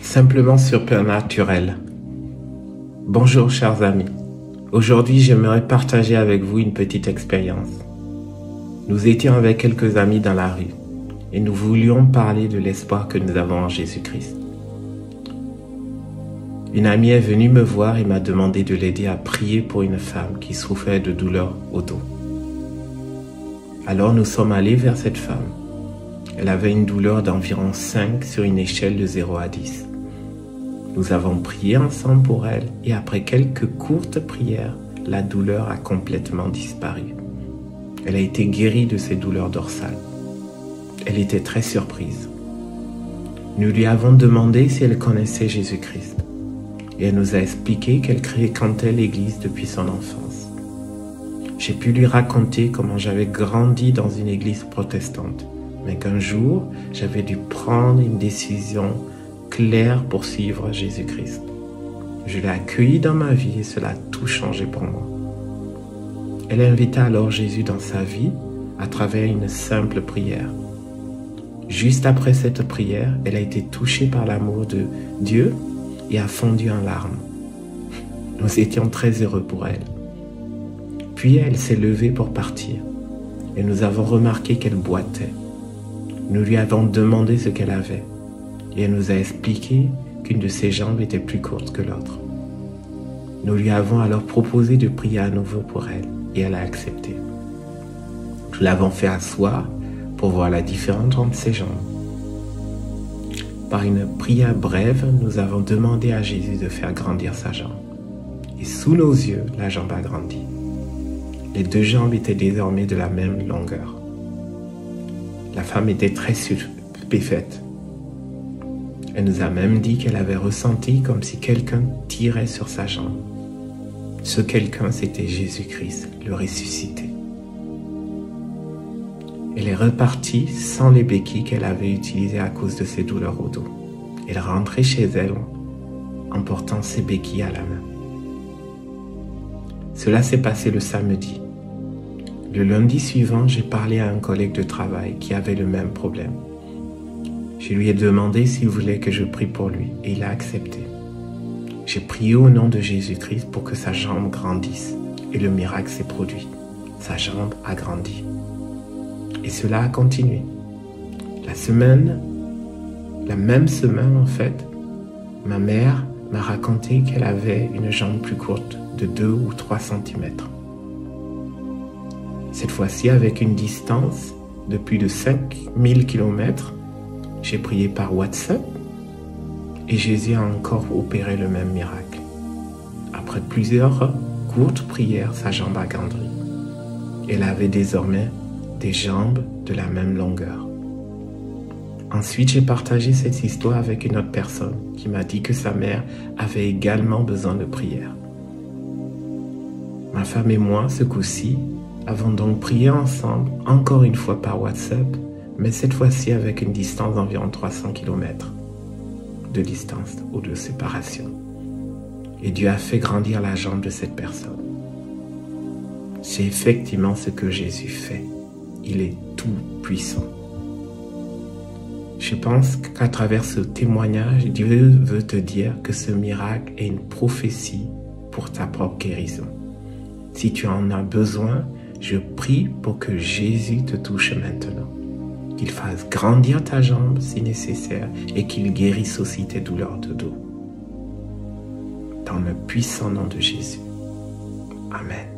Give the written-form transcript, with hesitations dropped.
simplement surnaturel. Bonjour chers amis, aujourd'hui j'aimerais partager avec vous une petite expérience. Nous étions avec quelques amis dans la rue et nous voulions parler de l'espoir que nous avons en Jésus-Christ. Une amie est venue me voir et m'a demandé de l'aider à prier pour une femme qui souffrait de douleurs au dos. Alors nous sommes allés vers cette femme. Elle avait une douleur d'environ 5 sur une échelle de 0 à 10. Nous avons prié ensemble pour elle et après quelques courtes prières, la douleur a complètement disparu. Elle a été guérie de ses douleurs dorsales. Elle était très surprise. Nous lui avons demandé si elle connaissait Jésus-Christ et elle nous a expliqué qu'elle fréquentait l'église depuis son enfance. J'ai pu lui raconter comment j'avais grandi dans une église protestante, mais qu'un jour, j'avais dû prendre une décision claire pour suivre Jésus-Christ. Je l'ai accueilli dans ma vie et cela a tout changé pour moi. Elle invita alors Jésus dans sa vie à travers une simple prière. Juste après cette prière, elle a été touchée par l'amour de Dieu et a fondu en larmes. Nous étions très heureux pour elle. Puis elle s'est levée pour partir et nous avons remarqué qu'elle boitait. Nous lui avons demandé ce qu'elle avait et elle nous a expliqué qu'une de ses jambes était plus courte que l'autre. Nous lui avons alors proposé de prier à nouveau pour elle et elle a accepté. Nous l'avons fait asseoir pour voir la différence entre ses jambes. Par une prière brève, nous avons demandé à Jésus de faire grandir sa jambe. Et sous nos yeux, la jambe a grandi. Les deux jambes étaient désormais de la même longueur. La femme était très stupéfaite. Elle nous a même dit qu'elle avait ressenti comme si quelqu'un tirait sur sa jambe. Ce quelqu'un, c'était Jésus-Christ, le ressuscité. Elle est repartie sans les béquilles qu'elle avait utilisées à cause de ses douleurs au dos. Elle est rentrée chez elle en portant ses béquilles à la main. Cela s'est passé le samedi. Le lundi suivant, j'ai parlé à un collègue de travail qui avait le même problème. Je lui ai demandé s'il voulait que je prie pour lui et il a accepté. J'ai prié au nom de Jésus-Christ pour que sa jambe grandisse et le miracle s'est produit. Sa jambe a grandi. Et cela a continué. La même semaine en fait, ma mère m'a raconté qu'elle avait une jambe plus courte de 2 ou 3 cm. Cette fois-ci avec une distance de plus de 5000 km, j'ai prié par WhatsApp et Jésus a encore opéré le même miracle. Après plusieurs courtes prières, sa jambe a grandi. Elle avait désormais des jambes de la même longueur. Ensuite, j'ai partagé cette histoire avec une autre personne qui m'a dit que sa mère avait également besoin de prière. Ma femme et moi, ce coup-ci, avons donc prié ensemble, encore une fois par WhatsApp, mais cette fois-ci avec une distance d'environ 300 km de distance ou de séparation. Et Dieu a fait grandir la jambe de cette personne. C'est effectivement ce que Jésus fait. Il est tout puissant. Je pense qu'à travers ce témoignage, Dieu veut te dire que ce miracle est une prophétie pour ta propre guérison. Si tu en as besoin, je prie pour que Jésus te touche maintenant. Qu'il fasse grandir ta jambe si nécessaire et qu'il guérisse aussi tes douleurs de dos. Dans le puissant nom de Jésus. Amen.